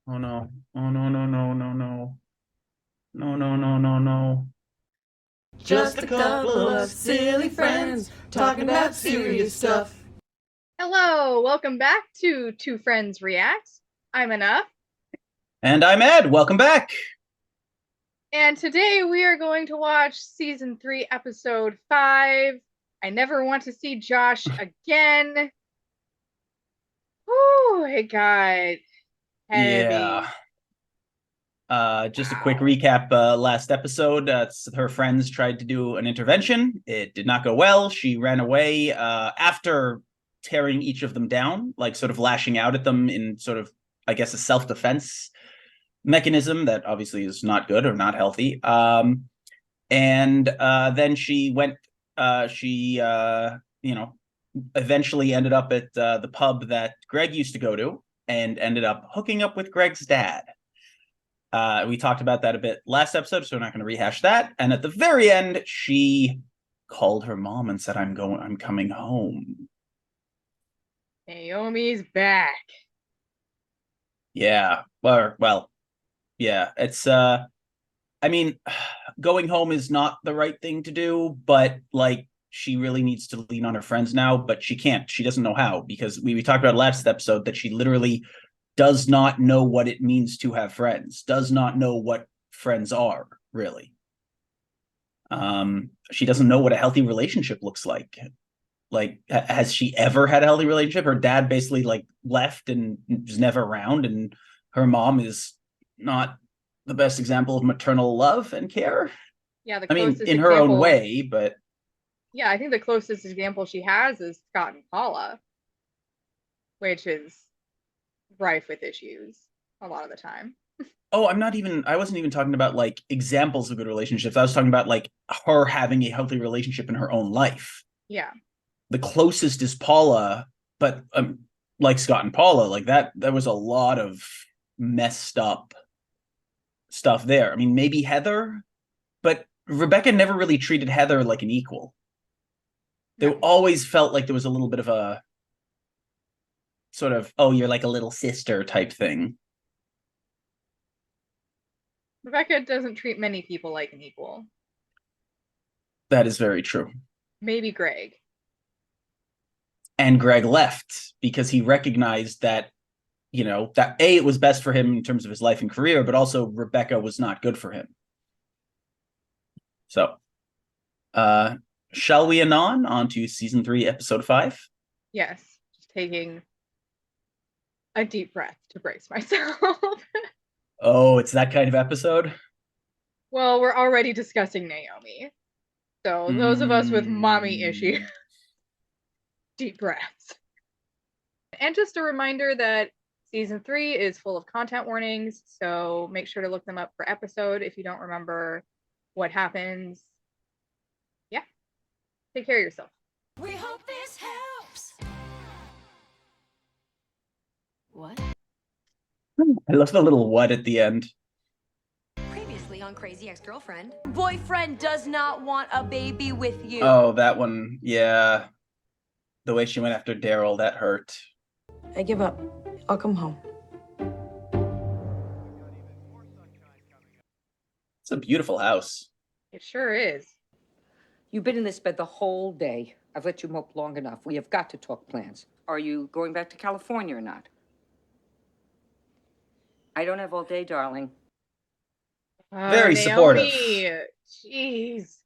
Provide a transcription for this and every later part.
Oh no. Oh no, no, no, no, no. No, no, no, no, no. Just a couple of silly friends talking about serious stuff. Hello, welcome back to Two Friends React. I'm Enough, And I'm Ed. Welcome back. and today we are going to watch season 3, episode 5. I never want to see Josh again. Whew, it got Yeah. heavy. Just a quick Wow. recap. Last episode, her friends tried to do an intervention. It did not go well. She ran away after tearing each of them down, like sort of lashing out at them in sort of, I guess, a self-defense mechanism that obviously is not good or not healthy. And then she went, you know, eventually ended up at the pub that Greg used to go to and ended up hooking up with Greg's dad. We talked about that a bit last episode, so we're not going to rehash that. And at the very end, she called her mom and said, I'm coming home. Naomi's back. Yeah. Well, yeah. It's I mean, going home is not the right thing to do, but like she really needs to lean on her friends now, but she can't. She doesn't know how because we talked about last episode that she literally does not know what it means to have friends, does not know what friends are, really. She doesn't know what a healthy relationship looks like. Like, has she ever had a healthy relationship? Her dad basically like left and was never around, and her mom is not the best example of maternal love and care. Yeah, the I mean, closest in her own example. way, but Yeah, I think the closest example she has is Scott and Paula, which is rife with issues a lot of the time. oh, I wasn't even talking about like examples of good relationships. I was talking about like her having a healthy relationship in her own life. Yeah. The closest is Paula, but like Scott and Paula, like that, there was a lot of messed up stuff there. I mean, maybe Heather, but Rebecca never really treated Heather like an equal. They No. always felt like there was a little bit of a sort of, oh, you're like a little sister type thing. Rebecca doesn't treat many people like an equal. That is very true. Maybe Greg. And Greg left because he recognized that, that A, it was best for him in terms of his life and career, but also Rebecca was not good for him. So, uh, shall we anon on to season 3, episode 5? Yes, just taking a deep breath to brace myself. Oh, it's that kind of episode. Well, we're already discussing Naomi. So, those of us with mommy issues, Mm. deep breaths. And just a reminder that season 3 is full of content warnings, so make sure to look them up per episode if you don't remember what happens. Yeah, take care of yourself. We hope this helps. What? I love the little what at the end. Previously on Crazy Ex-Girlfriend. Boyfriend does not want a baby with you. Oh, that one. Yeah. The way she went after Daryl, that hurt. I give up. I'll come home. It's a beautiful house. It sure is. You've been in this bed the whole day. I've let you mope long enough. We have got to talk plans. Are you going back to California or not? I don't have all day, darling. Very Naomi. supportive. Jeez.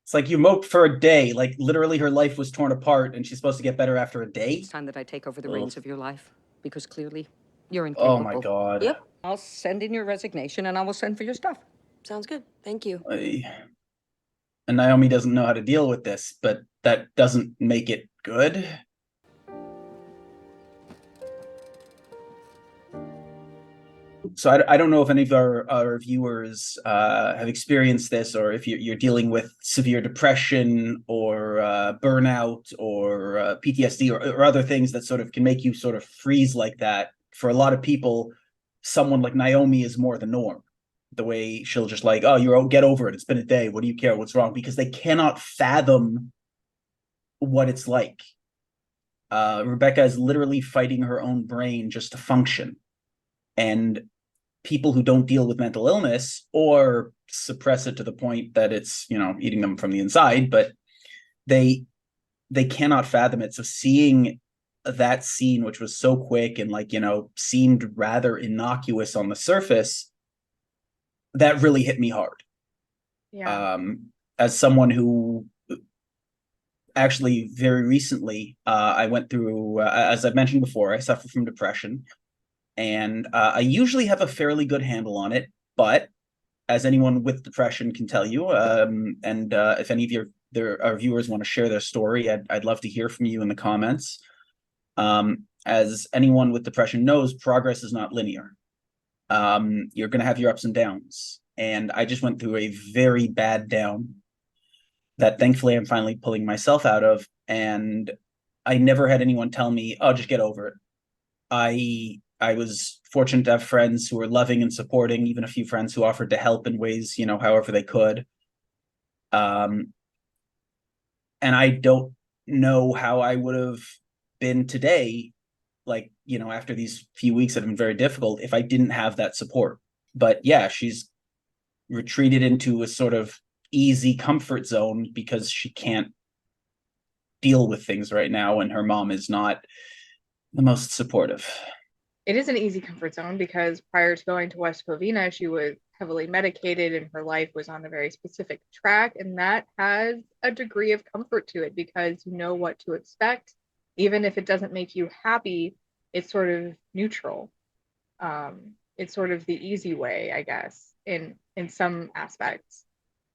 It's like you moped for a day. Like literally her life was torn apart and she's supposed to get better after a day. It's time that I take over the Ugh. reins of your life. Because clearly, you're incapable. Oh my God. Yep. I'll send in your resignation and I will send for your stuff. Sounds good. Thank you. And Naomi doesn't know how to deal with this, but that doesn't make it good. So I don't know if any of our viewers have experienced this, or if you're dealing with severe depression or burnout or PTSD or other things that sort of can make you sort of freeze like that. For a lot of people, someone like Naomi is more the norm. The way she'll just like, oh, you're get over it. It's been a day. What do you care? What's wrong? Because they cannot fathom what it's like. Rebecca is literally fighting her own brain just to function. And people who don't deal with mental illness or suppress it to the point that it's, eating them from the inside, but they cannot fathom it. So seeing that scene, which was so quick and seemed rather innocuous on the surface, that really hit me hard. Yeah. As someone who actually very recently, I went through, as I've mentioned before, I suffer from depression, and I usually have a fairly good handle on it, but as anyone with depression can tell you, and if any of our viewers want to share their story, I'd love to hear from you in the comments. As anyone with depression knows, progress is not linear. You're going to have your ups and downs. And I just went through a very bad down that thankfully I'm finally pulling myself out of. And I never had anyone tell me, oh, just get over it. I was fortunate to have friends who were loving and supporting, even a few friends who offered to help in ways, however they could. And I don't know how I would have been today, after these few weeks that have been very difficult, if I didn't have that support. But yeah, she's retreated into a sort of easy comfort zone because she can't deal with things right now, and her mom is not the most supportive. It is an easy comfort zone because prior to going to West Covina, she was heavily medicated and her life was on a very specific track. And that has a degree of comfort to it because you know what to expect. Even if it doesn't make you happy, it's sort of neutral. It's sort of the easy way, I guess, in some aspects.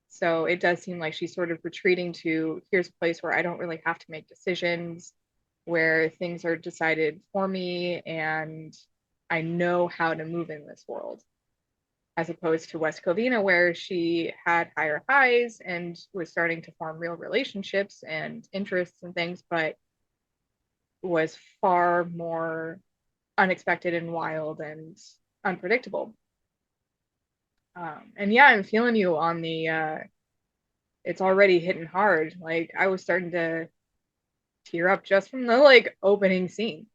So it does seem like she's sort of retreating to, here's a place where I don't really have to make decisions, where things are decided for me and I know how to move in this world, as opposed to West Covina, where she had higher highs and was starting to form real relationships and interests and things, but was far more unexpected and wild and unpredictable. And yeah, I'm feeling you on the it's already hitting hard. Like I was starting to tear up just from the opening scene.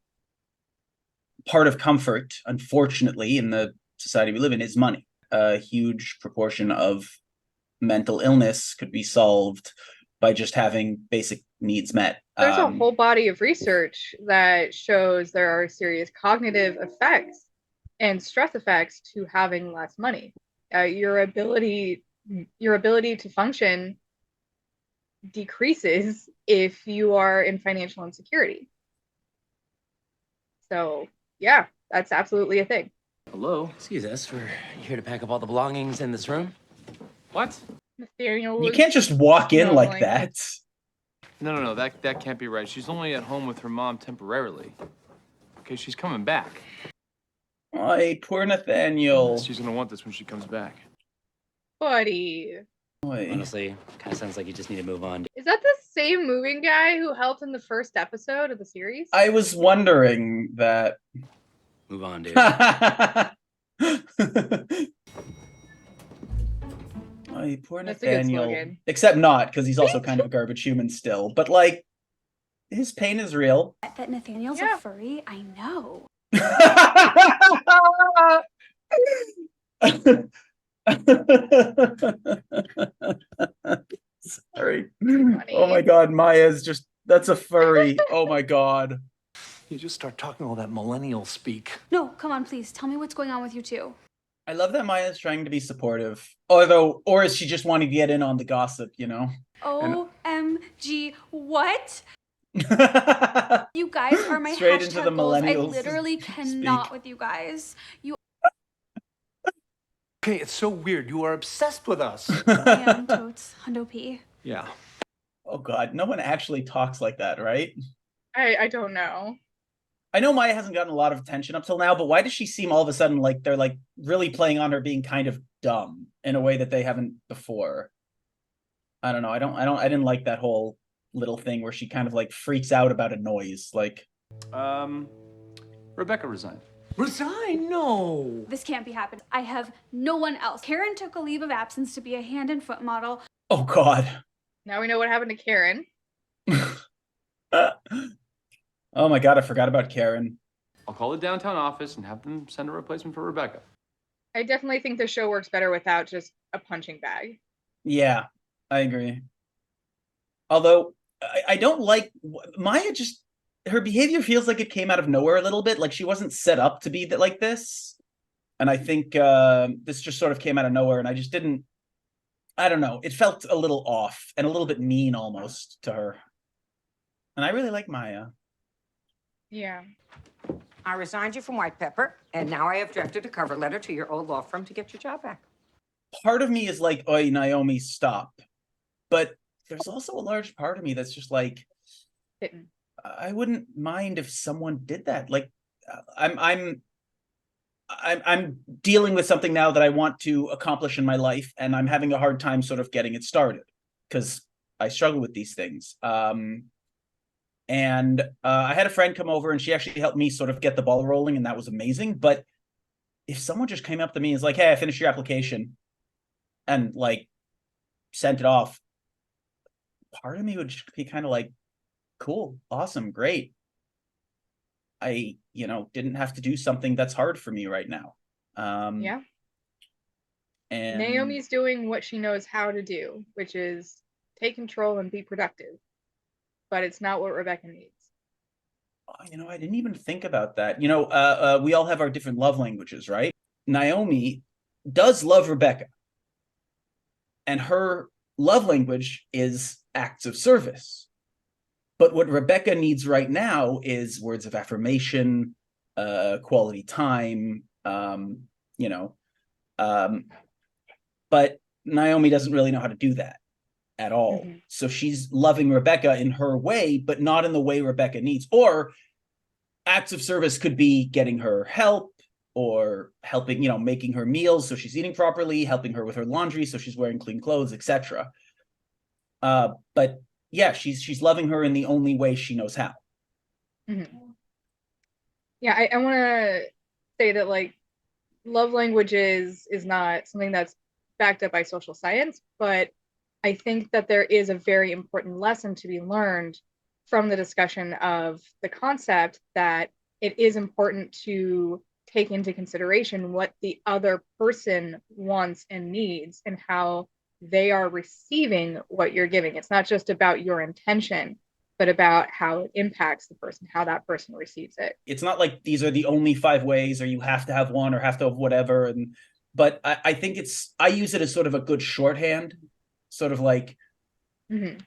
Part of comfort, unfortunately, in the society we live in, is money. A huge proportion of mental illness could be solved by just having basic needs met. There's a whole body of research that shows there are serious cognitive effects and stress effects to having less money. Your ability to function decreases if you are in financial insecurity. So yeah, that's absolutely a thing. Hello. Excuse us, we're here to pack up all the belongings in this room. What? Nathaniel, You can't just walk in like that. No, that can't be right. She's only at home with her mom temporarily. Okay, she's coming back. Oy, poor Nathaniel. She's gonna want this when she comes back. buddy. Oy. Honestly, kind of sounds like you just need to move on. Is that the same moving guy who helped in the first episode of the series? I was wondering that. Move on, dude. Oy, poor That's a good Nathaniel. slogan. Except not, because he's also kind of a garbage human still. But his pain is real. That Nathaniel's Yeah. a furry? I know. Sorry. Funny. Oh my god, Maya's that's a furry. Oh my god. You just start talking all that millennial speak. No, come on, please. Tell me what's going on with you two. I love that Maya's trying to be supportive. Or is she just wanting to get in on the gossip, OMG, what? Straight You guys are my into hashtag the goals. I millennials literally cannot speak. with you guys. You Okay, it's so weird. You are obsessed with us. I am totes. Hundo P. Yeah. Oh god, no one actually talks like that, right? I don't know. I know Maya hasn't gotten a lot of attention up till now, but why does she seem all of a sudden like they're really playing on her being kind of dumb in a way that they haven't before? I don't know. I didn't like that whole little thing where she kind of freaks out about a noise. Rebecca resigned. Resign? No. This can't be happening. I have no one else. Karen took a leave of absence to be a hand and foot model. Oh god. Now we know what happened to Karen. Oh my god, I forgot about Karen. I'll call the downtown office and have them send a replacement for Rebecca. I definitely think the show works better without just a punching bag. Yeah, I agree. Although I don't like Maya. Just her behavior feels like it came out of nowhere a little bit. Like she wasn't set up to be like this, and I think this just sort of came out of nowhere. And I just didn't. I don't know. It felt a little off and a little bit mean almost to her. And I really like Maya. Yeah. I resigned you from White Pepper, and now I have drafted a cover letter to your old law firm to get your job back. Part of me is like, "Oi, Naomi, stop!" But there's also a large part of me that's just like, Kitten. I wouldn't mind if someone did that. Like, I'm dealing with something now that I want to accomplish in my life, and I'm having a hard time sort of getting it started because I struggle with these things. And I had a friend come over, and she actually helped me sort of get the ball rolling, and that was amazing. But if someone just came up to me and was like, "Hey, I finished your application," and like sent it off, part of me would just be kind of like, "Cool, awesome, great. I, didn't have to do something that's hard for me right now." Yeah. And Naomi's doing what she knows how to do, which is take control and be productive. But it's not what Rebecca needs. I didn't even think about that. We all have our different love languages, right? Naomi does love Rebecca, and her love language is acts of service. But what Rebecca needs right now is words of affirmation, quality time, but Naomi doesn't really know how to do that at all. Mm-hmm. So she's loving Rebecca in her way, but not in the way Rebecca needs. Or acts of service could be getting her help, or helping, making her meals so she's eating properly, helping her with her laundry so she's wearing clean clothes, etc. But yeah, she's loving her in the only way she knows how. Mm-hmm. Yeah, I want to say that like love languages is not something that's backed up by social science, but I think that there is a very important lesson to be learned from the discussion of the concept that it is important to take into consideration what the other person wants and needs and how they are receiving what you're giving. It's not just about your intention, but about how it impacts the person, how that person receives it. It's not like these are the only 5 ways, or you have to have one or have to have whatever. But I think I use it as sort of a good shorthand, sort of like, Mm-hmm.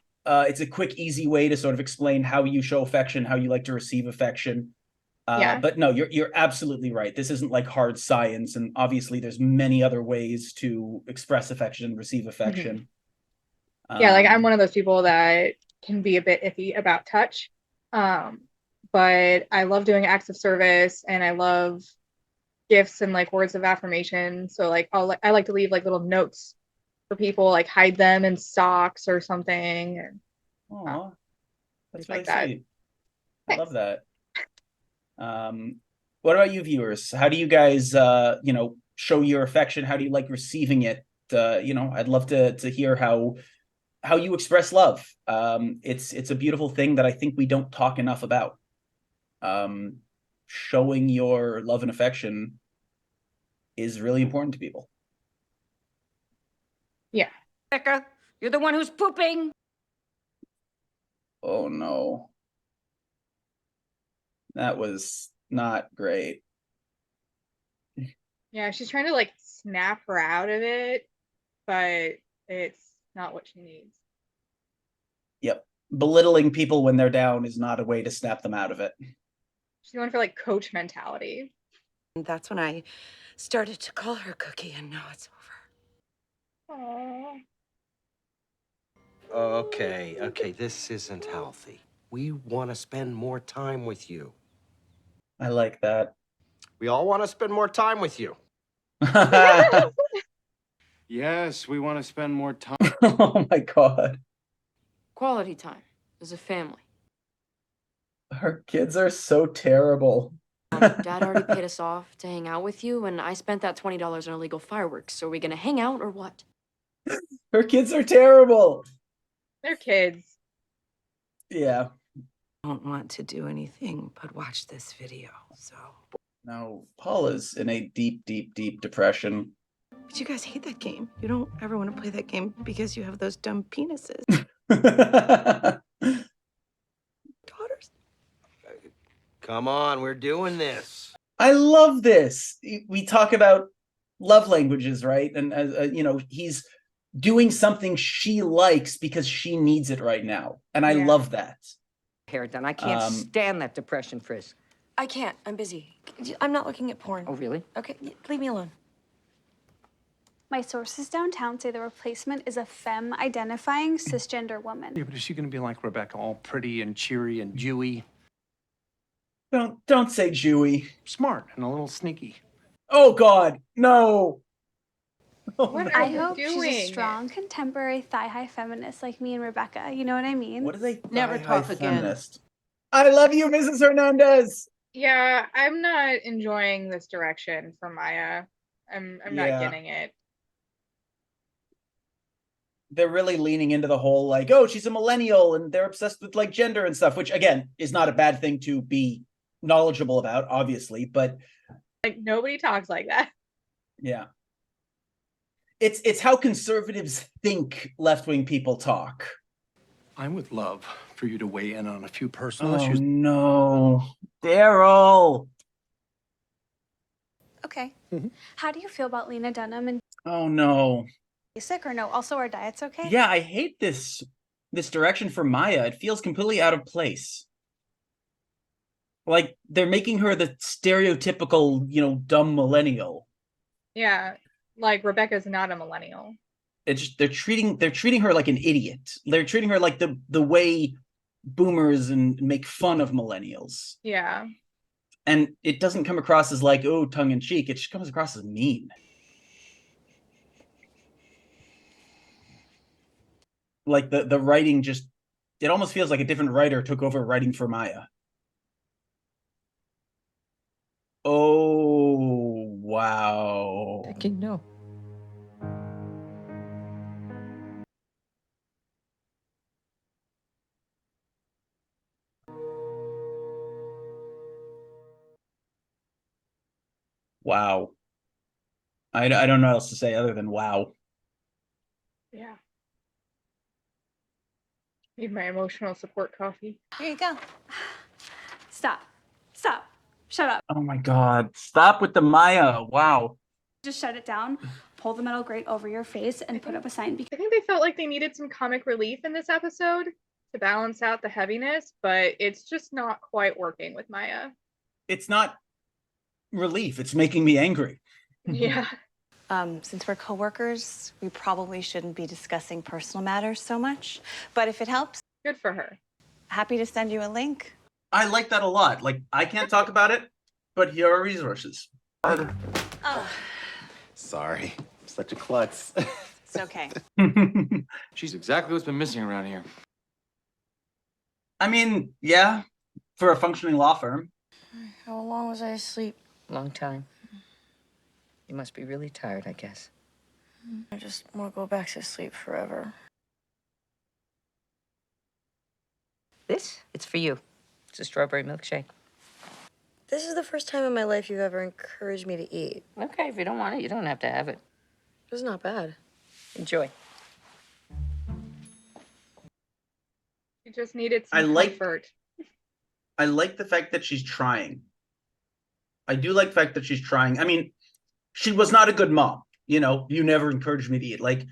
It's a quick, easy way to sort of explain how you show affection, how you like to receive affection. Yeah. But no, you're absolutely right. This isn't like hard science, and obviously there's many other ways to express affection and receive affection. Mm-hmm. Yeah, like I'm one of those people that can be a bit iffy about touch, but I love doing acts of service, and I love gifts and like words of affirmation. So like I like to leave like little notes for people, like hide them in socks or something. And Aw, that's really like that. sweet. I love that. What about you, viewers? How do you guys, show your affection? How do you like receiving it? I'd love to hear how you express love. It's a beautiful thing that I think we don't talk enough about. Showing your love and affection is really important to people. Yeah. Rebecca, you're the one who's pooping. Oh no. That was not great. Yeah, she's trying to like snap her out of it, but it's not what she needs. Yep. Belittling people when they're down is not a way to snap them out of it. She's going for like coach mentality. And that's when I started to call her Cookie, and now it's over. Aww. Okay, this isn't healthy. We want to spend more time with you. I like that. We all want to spend more time with you. Yes, we want to spend more time. Oh my God. Quality time as a family. Her kids are so terrible. Dad already paid us off to hang out with you, and I spent that $20 on illegal fireworks. So are we gonna hang out or what? Her kids are terrible. They're kids. Yeah. don't want to do anything but watch this video, so. Now, Paula's in a deep, deep, deep depression. But you guys hate that game. You don't ever want to play that game because you have those dumb penises. Daughters. Come on, we're doing this. I love this. We talk about love languages, right? And you know, he's doing something she likes because she needs it right now, and I love that. Hair done. I can't stand that depression, Frizz. I can't. I'm busy. I'm not looking at porn. Oh, really? Okay, leave me alone. My sources downtown say the replacement is a femme-identifying cisgender woman. Yeah, but is she gonna be like Rebecca, all pretty and cheery and Jewy? Don't say Jewy. Smart and a little sneaky. Oh God, no. What are I you hope doing? she's a strong, contemporary, thigh-high feminist like me and Rebecca. You know what I mean? What is a Never thigh-high talk again. feminist? I love you, Mrs. Hernandez. Yeah, I'm not enjoying this direction for Maya. I'm not Yeah. getting it. They're really leaning into the whole like, oh, she's a millennial and they're obsessed with like gender and stuff, which again is not a bad thing to be knowledgeable about, obviously, but Like nobody talks like that. yeah. It's how conservatives think left-wing people talk. I would love for you to weigh in on a few personal Oh issues. no, Daryl. Okay. How do you feel about Lena Dunham and Oh no. basic or no? Also, our diet's okay? Yeah, I hate this direction for Maya. It feels completely out of place. Like they're making her the stereotypical, you know, dumb millennial. Yeah, like Rebecca's not a millennial. It's just, they're treating her like an idiot. They're treating her like the way boomers and make fun of millennials. Yeah. And it doesn't come across as like, oh, tongue in cheek. It just comes across as mean. Like the writing just, it almost feels like a different writer took over writing for Maya. Oh, wow. Thinking no. Wow. I don't know what else to say other than wow. Yeah. Need my emotional support coffee. Here you go. Stop. Stop. Shut up. Oh my God. Stop with the Maya. Wow. Just shut it down. Pull the metal grate over your face and put up a sign. I think they felt like they needed some comic relief in this episode to balance out the heaviness, but it's just not quite working with Maya. It's not relief. It's making me angry. Yeah. Since we're coworkers, we probably shouldn't be discussing personal matters so much. But if it helps, good for her. Happy to send you a link. I like that a lot. Like, I can't talk about it, but here are resources. Oh, Sorry. Such a klutz. it's okay. She's exactly what's been missing around here. I mean, yeah, for a functioning law firm. How long was I asleep? Long time. You must be really tired, I guess. I just want to go back to sleep forever. This? It's for you. It's a strawberry milkshake. This is the first time in my life you've ever encouraged me to eat. Okay, if you don't want it, you don't have to have it. It's not bad. Enjoy. You just needed some I like- comfort. I like the fact that she's trying. I do like the fact that she's trying. I mean, she was not a good mom. You know, you never encouraged me to eat. Like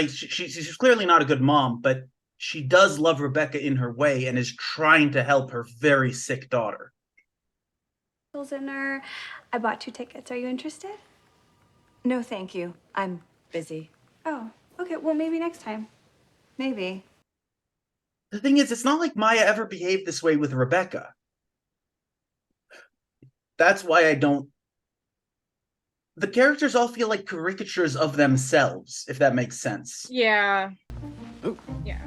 she's clearly not a good mom, but she does love Rebecca in her way and is trying to help her very sick daughter. Dinner. I bought 2 tickets. Are you interested? No, thank you. I'm busy. Oh, okay. Well, maybe next time. Maybe. The thing is, it's not like Maya ever behaved this way with Rebecca. That's why I don't. The characters all feel like caricatures of themselves, if that makes sense. Yeah. Ooh. Yeah.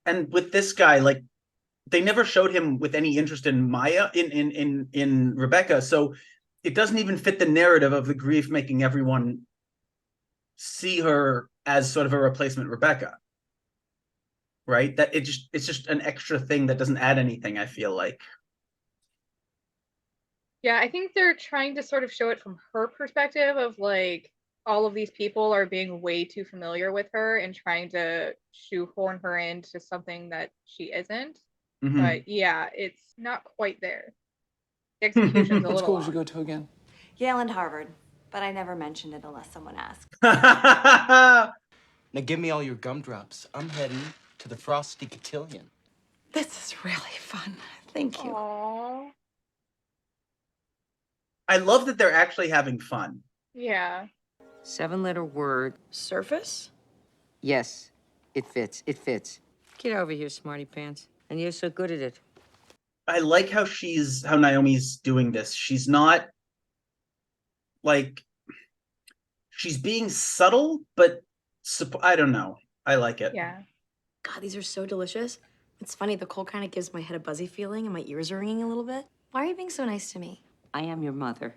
And with this guy, like, they never showed him with any interest in Maya, in Rebecca, so it doesn't even fit the narrative of the grief making everyone see her as sort of a replacement Rebecca. right? That it's just an extra thing that doesn't add anything, I feel like. Yeah, I think they're trying to sort of show it from her perspective of like all of these people are being way too familiar with her and trying to shoehorn her into something that she isn't. Mhm. But yeah, it's not quite there. The execution's a What little school did you off. go to again? Yale and Harvard, but I never mentioned it unless someone asked. Now give me all your gumdrops. I'm heading to the Frosty Cotillion. This is really fun. Thank you. Aww. I love that they're actually having fun. Yeah. 7-letter word. Surface? Yes, it fits. It fits. Get over here, smarty pants. And you're so good at it. I like how Naomi's doing this. She's not like she's being subtle, but I don't know. I like it. Yeah. God, these are so delicious. It's funny, the cold kind of gives my head a buzzy feeling and my ears are ringing a little bit. Why are you being so nice to me? I am your mother.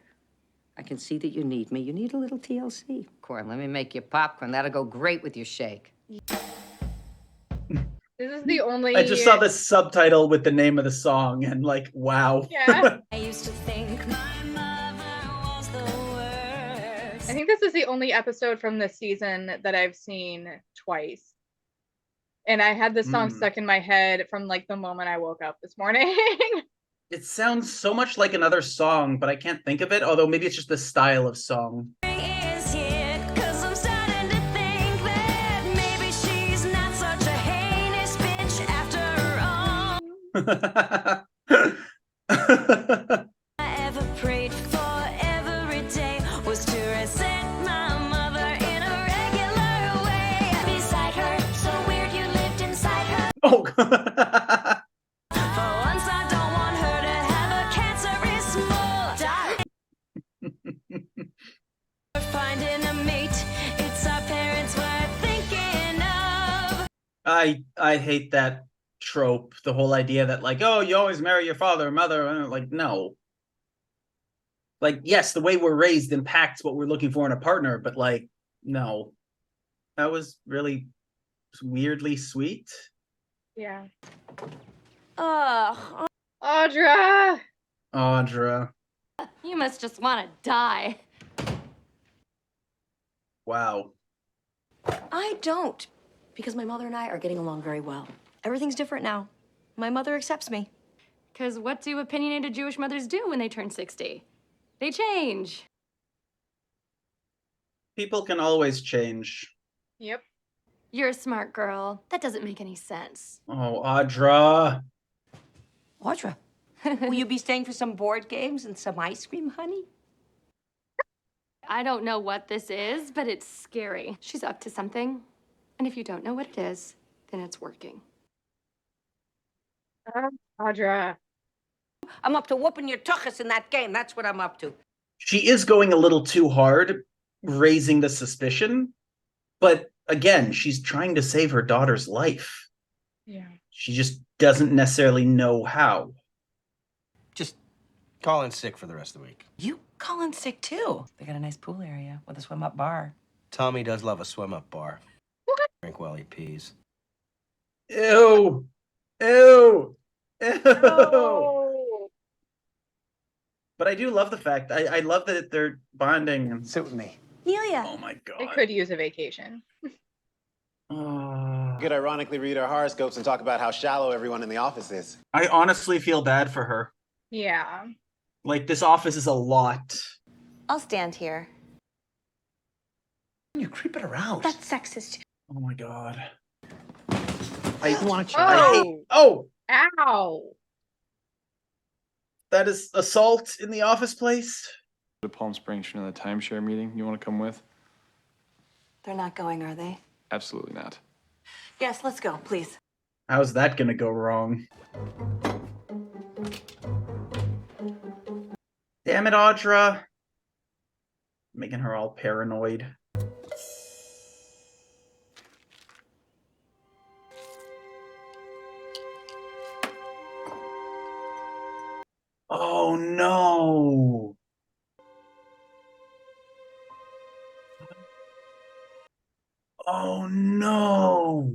I can see that you need me. You need a little TLC. Corn, let me make you popcorn. That'll go great with your shake. This is the only I just saw the subtitle with the name of the song and like, wow. Yeah. I used to think my mother was the worst. I think this is the only episode from this season that I've seen twice. And I had this song stuck in my head from like the moment I woke up this morning. It sounds so much like another song, but I can't think of it, although maybe it's just the style of song. Is here, 'cause I'm starting to think that maybe she's not such a heinous bitch after all. I ever prayed for every day was to reset my mother in a regular way. Beside her, so weird you lived inside her. Oh. For once I don't want her to have a cancerous mole. Finding a mate, it's our parents we're thinking of. I hate that trope, the whole idea that like, oh, you always marry your father or mother. Like, no. Like, yes, the way we're raised impacts what we're looking for in a partner, but like, no. That was really weirdly sweet. Yeah. Ugh. Audra! Audra. You must just want to die. Wow. I don't, because my mother and I are getting along very well. Everything's different now. My mother accepts me. Because what do opinionated Jewish mothers do when they turn 60? They change. People can always change. Yep. You're a smart girl. That doesn't make any sense. Oh, Audra. Audra, will you be staying for some board games and some ice cream, honey? I don't know what this is, but it's scary. She's up to something. And if you don't know what it is, then it's working. Audra. I'm up to whooping your tuchus in that game. That's what I'm up to. She is going a little too hard, raising the suspicion. But again, she's trying to save her daughter's life. Yeah. She just doesn't necessarily know how. Just call in sick for the rest of the week. You call in sick too. They got a nice pool area with a swim-up bar. Tommy does love a swim-up bar. Drink while he pees. Ew. Ew. Ew. Oh. But I do love the fact, I love that they're bonding. Sit with me. Nelia. Oh my They god. could use a vacation. Could ironically read our horoscopes and talk about how shallow everyone in the office is. I honestly feel bad for her. Yeah. Like, this office is a lot. I'll stand here. You're creeping around. That's sexist. Oh my god. I want to Oh. Ow. That is assault in the office place? To Palm Springs for another timeshare meeting. You want to come with? They're not going, are they? Absolutely not. Yes, let's go, please. How's that gonna go wrong? Damn it, Audra. Making her all paranoid. Oh no. Oh no.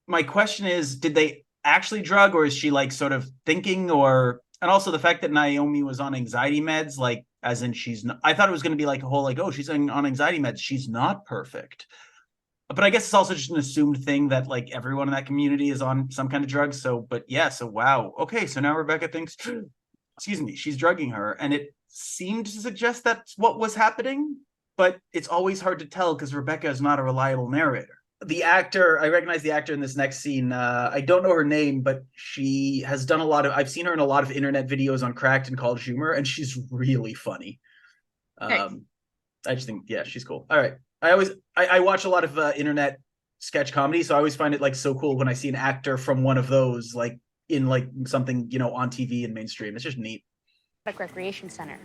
my question is, did they actually drug, or is she like sort of thinking, or, and also the fact that Naomi was on anxiety meds, like as in she's not, I thought it was going to be like a whole like, oh, she's on anxiety meds, she's not perfect. But I guess it's also just an assumed thing that like everyone in that community is on some kind of drug. So, but yeah, so wow. Okay, so now Rebecca thinks, excuse me, she's drugging her, and it seemed to suggest that's what was happening, but it's always hard to tell because Rebecca is not a reliable narrator. The actor, I recognize the actor in this next scene. I don't know her name, but she has done a lot of, I've seen her in a lot of internet videos on Cracked and College Humor, and she's really funny. Nice. I just think, yeah, she's cool. All right. I watch a lot of internet sketch comedy, so I always find it like so cool when I see an actor from one of those like in like something, you know, on TV and mainstream. It's just neat. Recreation Center.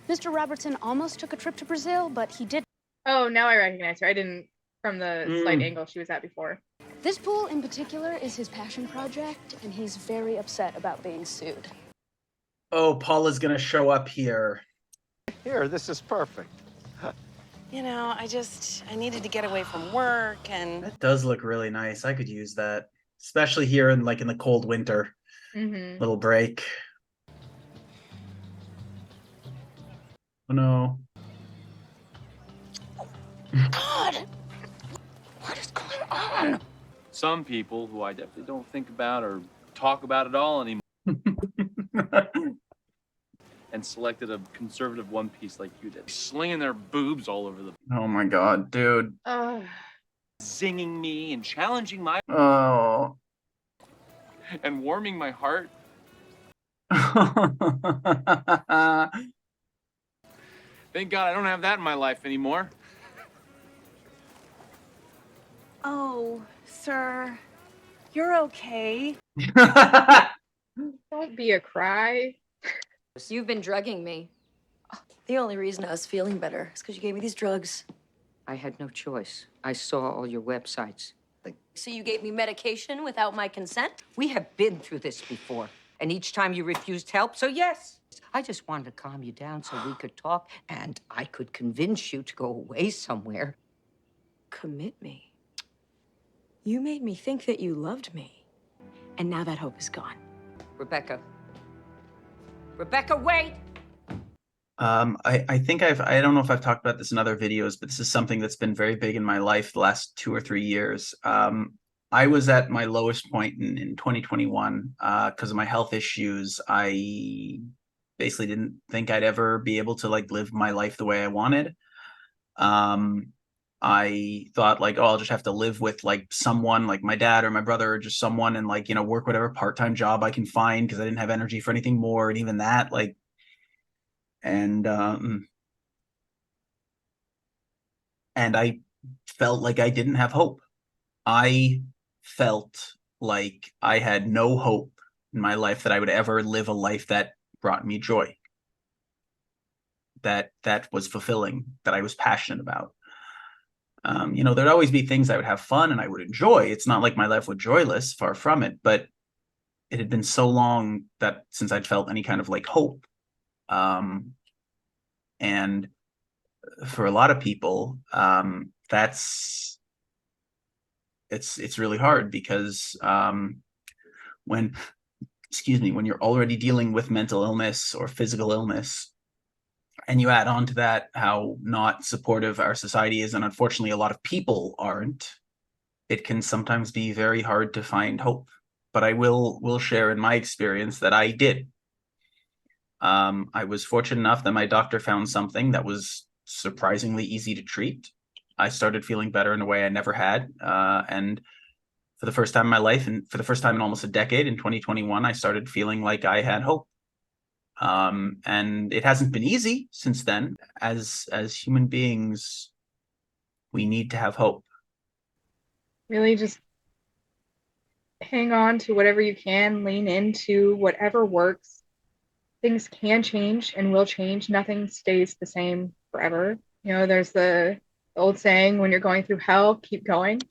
Mr. Robertson almost took a trip to Brazil, but he did. Oh, now I recognize her. I didn't from the slight angle she was at before. This pool in particular is his passion project, and he's very upset about being sued. Oh, Paula's gonna show up here. Here, this is perfect. You know, I needed to get away from work and... That does look really nice. I could use that, especially here in like in the cold winter. Little break. Oh no. God! What is going on? Some people who I definitely don't think about or talk about at all anymore. And selected a conservative one piece like you did. Slinging their boobs all over the... Oh my god, dude. Zinging me and challenging my... Oh. And warming my heart. Thank God I don't have that in my life anymore. Oh, sir, you're okay. Don't be a cry. You've been drugging me. The only reason I was feeling better is because you gave me these drugs. I had no choice. I saw all your websites. So you gave me medication without my consent? We have been through this before, and each time you refused help, so yes. I just wanted to calm you down so we could talk, and I could convince you to go away somewhere. Commit me. You made me think that you loved me, and now that hope is gone. Rebecca. Rebecca, wait! I think I don't know if I've talked about this in other videos, but this is something that's been very big in my life the last 2 or 3 years. I was at my lowest point in 2021 because of my health issues. I basically didn't think I'd ever be able to like live my life the way I wanted. I thought like, oh, I'll just have to live with like someone like my dad or my brother or just someone and like, you know, work whatever part-time job I can find because I didn't have energy for anything more. And even that, like, and I felt like I didn't have hope. I felt like I had no hope in my life that I would ever live a life that brought me joy, that was fulfilling, that I was passionate about. You know, there'd always be things I would have fun and I would enjoy. It's not like my life was joyless, far from it, but it had been so long that since I'd felt any kind of like hope. And for a lot of people, it's really hard because when you're already dealing with mental illness or physical illness, and you add on to that how not supportive our society is, and unfortunately a lot of people aren't, it can sometimes be very hard to find hope. But I will share in my experience that I did. I was fortunate enough that my doctor found something that was surprisingly easy to treat. I started feeling better in a way I never had. And for the first time in my life, and for the first time in almost a decade, in 2021, I started feeling like I had hope. And it hasn't been easy since then. As human beings, we need to have hope. Really just hang on to whatever you can, lean into whatever works. Things can change and will change. Nothing stays the same forever. You know, there's the old saying, when you're going through hell, keep going.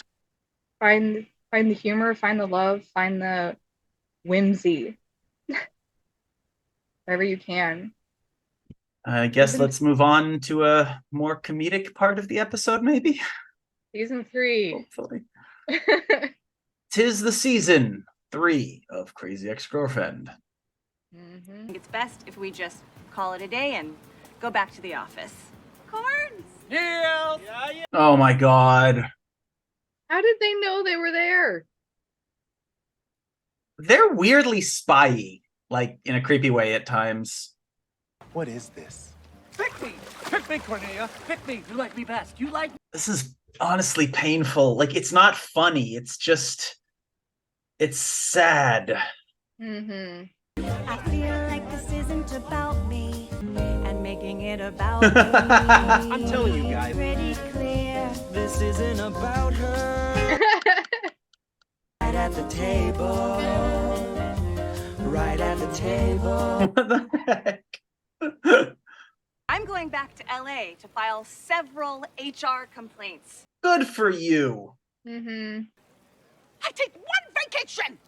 Find the humor, find the love, find the whimsy. Wherever you can. I guess let's move on to a more comedic part of the episode, maybe. Season 3. Hopefully. 'Tis the season 3 of Crazy Ex-Girlfriend. I think it's best if we just call it a day and go back to the office. Corns! Yeah. Oh my god. How did they know they were there? They're weirdly spyy, like in a creepy way at times. What is this? Pick me! Pick me, Cornelia! Pick me! You like me best. You like me. This is honestly painful. Like, it's not funny. It's just, it's sad. Mm-hmm. I feel like this isn't about me, and making it about me. I'm telling you guys. Pretty clear. This isn't about her. Right at the table. Right at the table. What the heck? I'm going back to LA to file several HR complaints. Good for you. Mm-hmm. I take one vacation!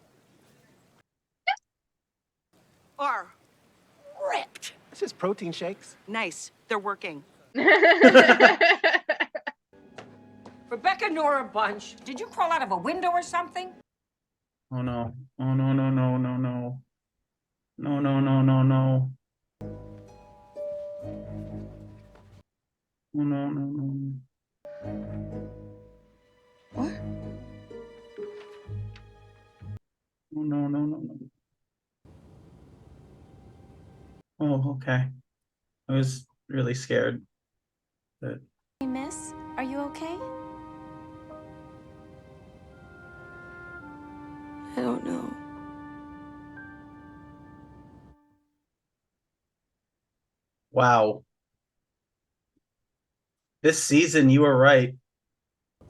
Or Ripped! It's just protein shakes. nice, they're working. Rebecca Nora Bunch, did you crawl out of a window or something? Oh no. Oh no, no, no, no, no. No, no, no, no, no. Oh no, no, no. What? Oh no, no, no, no. Oh, okay. I was really scared. But Hey, miss, are you okay? I don't know. wow. This season, you were right.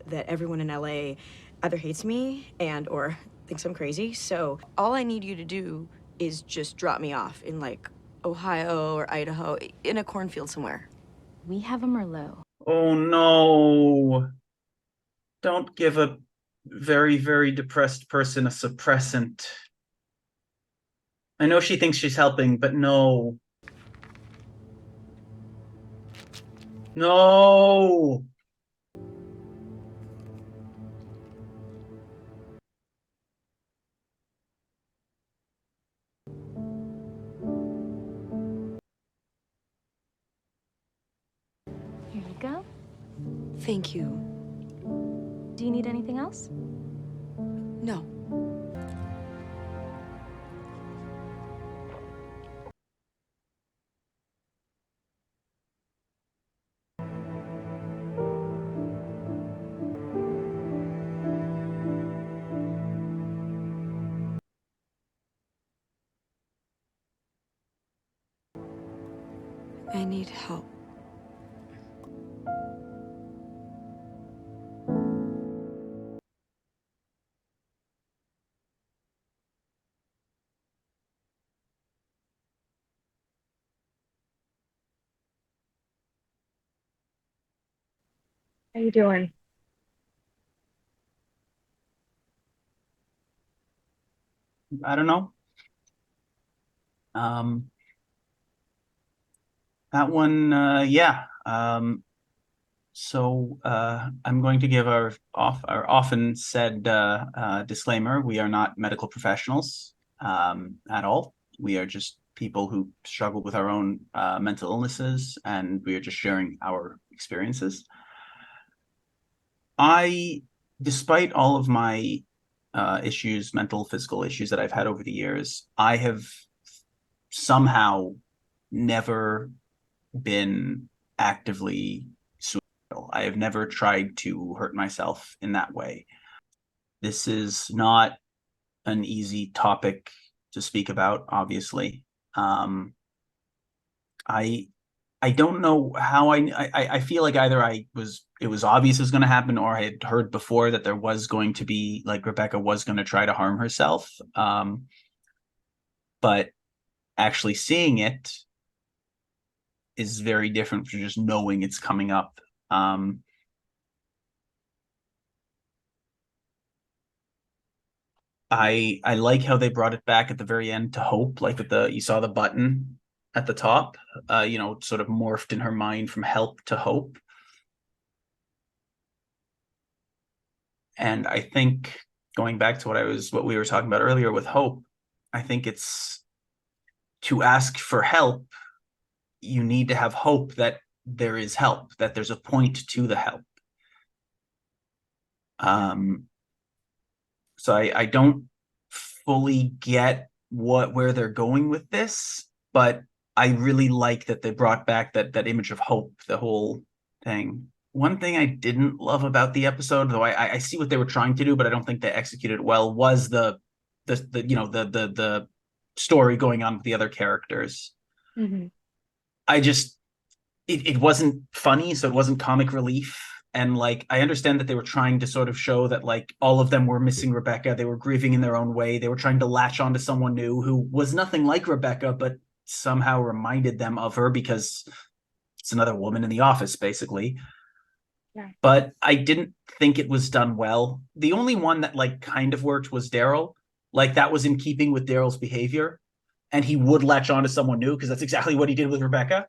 That everyone in LA either hates me and or thinks I'm crazy. So all I need you to do is just drop me off in like Ohio or Idaho in a cornfield somewhere. We have a Merlot. Oh no. Don't give a very, very depressed person a suppressant. I know she thinks she's helping, but no. No. Here you go. Thank you. Do you need anything else? No. I need help. How you doing? I don't know. That one, yeah. So I'm going to give our often said disclaimer. We are not medical professionals at all. We are just people who struggle with our own mental illnesses, and we are just sharing our experiences. Despite all of my issues, mental, physical issues that I've had over the years, I have somehow never been actively suicidal. I have never tried to hurt myself in that way. This is not an easy topic to speak about, obviously. I don't know how I feel like either it was obvious it was going to happen, or I had heard before that there was going to be, like, Rebecca was going to try to harm herself. But actually seeing it is very different from just knowing it's coming up. I like how they brought it back at the very end to hope, like you saw the button at the top, sort of morphed in her mind from help to hope. And I think going back to what we were talking about earlier with hope, I think it's to ask for help, you need to have hope that there is help, that there's a point to the help. So I don't fully get where they're going with this, but I really like that they brought back that image of hope, the whole thing. One thing I didn't love about the episode, though I see what they were trying to do, but I don't think they executed it well, was the story going on with the other characters. Mm-hmm. It wasn't funny, so it wasn't comic relief. And like, I understand that they were trying to sort of show that like all of them were missing Rebecca. They were grieving in their own way. They were trying to latch onto someone new who was nothing like Rebecca, but somehow reminded them of her because it's another woman in the office, basically. Yeah. But I didn't think it was done well. The only one that like kind of worked was Daryl. Like that was in keeping with Daryl's behavior, and he would latch on to someone new because that's exactly what he did with Rebecca.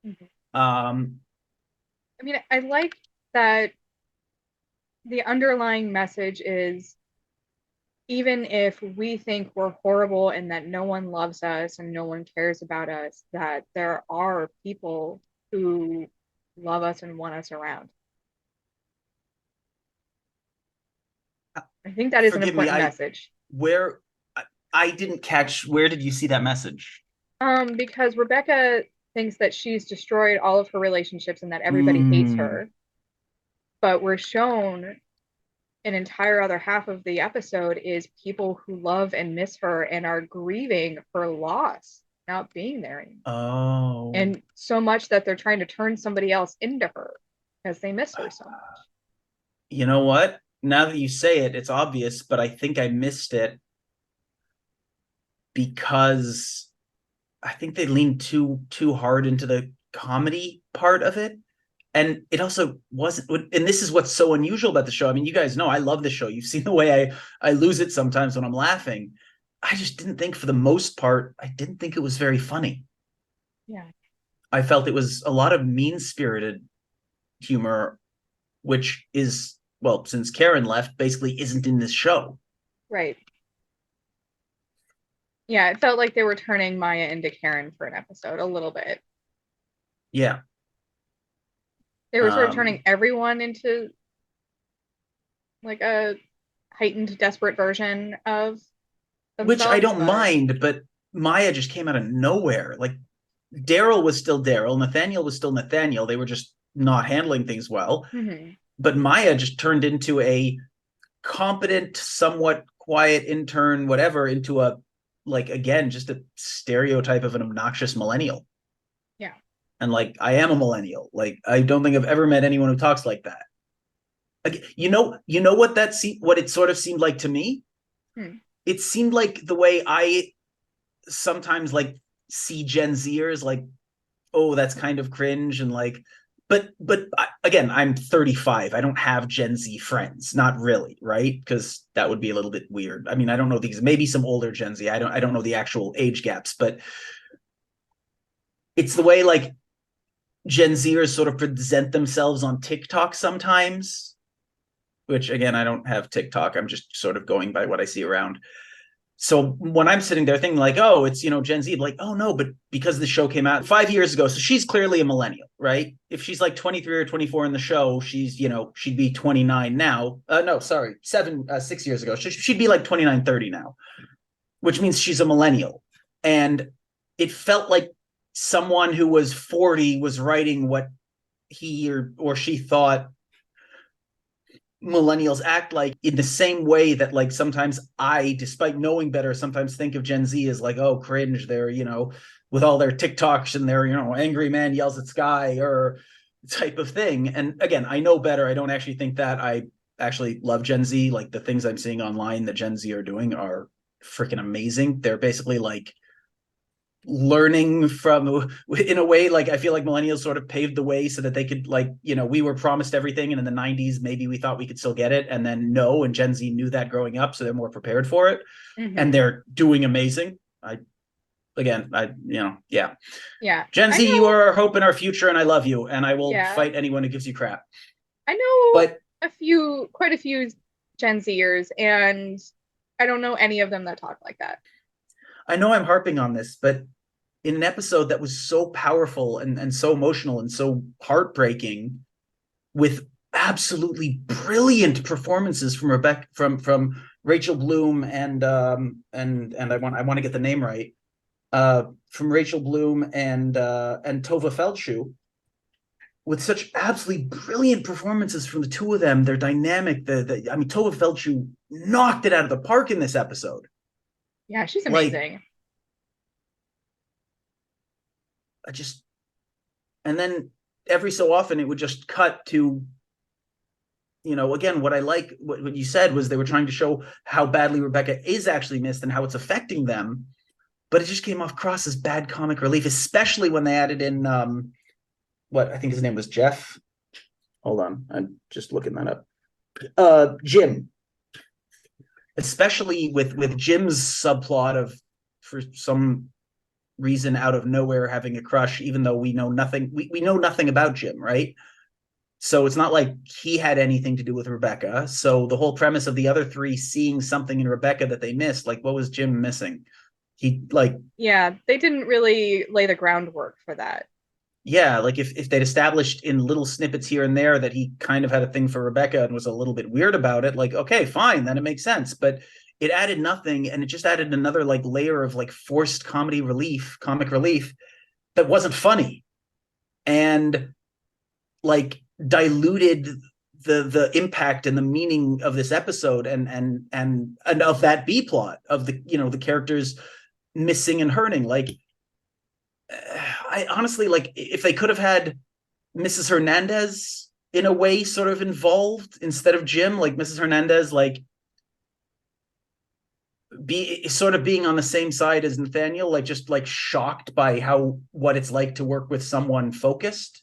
Mm-hmm. I mean, I like that the underlying message is, even if we think we're horrible and that no one loves us and no one cares about us, that there are people who love us and want us around. I think that is an important message. Where I didn't catch, where did you see that message? Because Rebecca thinks that she's destroyed all of her relationships and that everybody hates her. But we're shown an entire other half of the episode is people who love and miss her and are grieving her loss, not being there anymore. Oh. And so much that they're trying to turn somebody else into her because they miss her so much. You know what? Now that you say it, it's obvious, but I think I missed it because I think they leaned too hard into the comedy part of it. And it also wasn't, and this is what's so unusual about the show. I mean, you guys know I love the show. You've seen the way I lose it sometimes when I'm laughing. I just didn't think, for the most part, I didn't think it was very funny. Yeah. I felt it was a lot of mean-spirited humor, which is, well, since Karen left, basically isn't in this show. Right. Yeah, it felt like they were turning Maya into Karen for an episode, a little bit. Yeah. They were sort of turning everyone into like a heightened, desperate version of themselves. Which I don't mind, but Maya just came out of nowhere. Like, Daryl was still Daryl, Nathaniel was still Nathaniel. They were just not handling things well. Mm-hmm. But Maya just turned into a competent, somewhat quiet intern, whatever, into a, like, again, just a stereotype of an obnoxious millennial. Yeah. And like, I am a millennial. Like, I don't think I've ever met anyone who talks like that. Like, you know what what it sort of seemed like to me? It seemed like the way I sometimes like see Gen Zers, like, oh, that's kind of cringe, and like, but again, I'm 35. I don't have Gen Z friends, not really, right? Because that would be a little bit weird. I mean, I don't know these. Maybe some older Gen Z. I don't know the actual age gaps, but it's the way like Gen Zers sort of present themselves on TikTok sometimes. Which, again, I don't have TikTok. I'm just sort of going by what I see around. So when I'm sitting there thinking like, oh, it's, Gen Z, like, oh, no, but because the show came out 5 years ago, so she's clearly a millennial, right? If she's like 23 or 24 in the show, she's, she'd be 29 now. No, sorry, 6 years ago. She'd be like 29, 30 now, which means she's a millennial. And it felt like someone who was 40 was writing what he or she thought millennials act like, in the same way that like sometimes I, despite knowing better, sometimes think of Gen Z as like, oh, cringe, they're with all their TikToks and their angry man yells at sky or type of thing. And again, I know better. I don't actually think that. I actually love Gen Z. Like, the things I'm seeing online that Gen Z are doing are freaking amazing. They're basically like learning from, in a way, like I feel like millennials sort of paved the way so that they could, like, we were promised everything, and in the 90s maybe we thought we could still get it, and then no, and Gen Z knew that growing up, so they're more prepared for it. Mm-hmm. And they're doing amazing. Yeah. Gen Z, you are our hope and our future, and I love you, and I will fight anyone who gives you crap. I know but quite a few Gen Zers, and I don't know any of them that talk like that. I know I'm harping on this, but in an episode that was so powerful and so emotional and so heartbreaking, with absolutely brilliant performances from Rebecca, from Rachel Bloom and I want to get the name right, from Rachel Bloom and Tova Feldshuh, with such absolutely brilliant performances from the two of them, their dynamic. I mean, Tova Feldshuh knocked it out of the park in this episode. Yeah, she's Like, amazing. And then every so often it would just cut to, again, what I like, what you said was they were trying to show how badly Rebecca is actually missed and how it's affecting them. But it just came across as bad comic relief, especially when they added in, what I think his name was Jeff. Hold on, I'm just looking that up. Jim. Especially with Jim's subplot of, for some reason out of nowhere, having a crush, even though we know nothing. We know nothing about Jim, right? So it's not like he had anything to do with Rebecca. So the whole premise of the other three seeing something in Rebecca that they missed, like, what was Jim missing? Yeah, they didn't really lay the groundwork for that. Yeah, like if they'd established in little snippets here and there that he kind of had a thing for Rebecca and was a little bit weird about it, like, okay, fine, then it makes sense. But it added nothing, and it just added another like layer of like forced comic relief that wasn't funny, and like diluted the impact and the meaning of this episode and of that B plot of the characters missing and hurting. Like, I honestly, like, if they could have had Mrs. Hernandez in a way sort of involved instead of Jim, like Mrs. Hernandez, like be sort of being on the same side as Nathaniel, like just like shocked by what it's like to work with someone focused.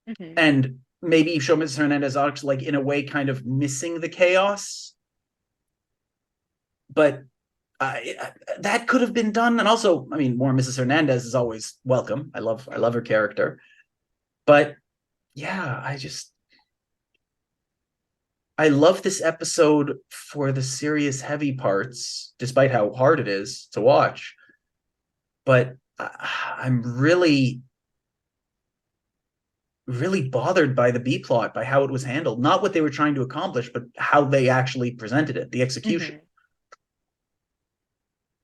Mm-hmm. And maybe show Mrs. Hernandez like in a way kind of missing the chaos. But that could have been done. And also, I mean, more Mrs. Hernandez is always welcome. I love her character. But yeah, I love this episode for the serious, heavy parts, despite how hard it is to watch. But I'm really, really bothered by the B plot, by how it was handled. Not what they were trying to accomplish, but how they actually presented it, the execution. Mm-hmm.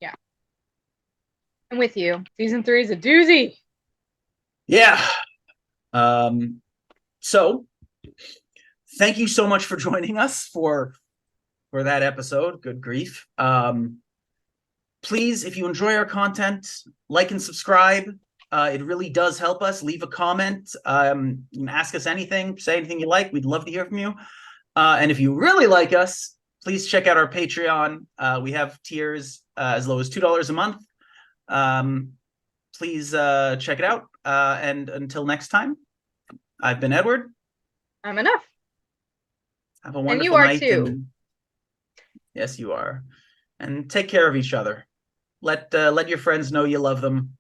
Yeah. I'm with you. Season 3 is a doozy. Yeah. So thank you so much for joining us for that episode. Good grief. Please, if you enjoy our content, like and subscribe. It really does help us. Leave a comment. You can ask us anything, say anything you like. We'd love to hear from you. And if you really like us, please check out our Patreon. We have tiers as low as $2 a month. Please check it out. And until next time, I've been Edward. I'm Enough. Have a wonderful and you are night. too. Yes, you are. And take care of each other. Let your friends know you love them.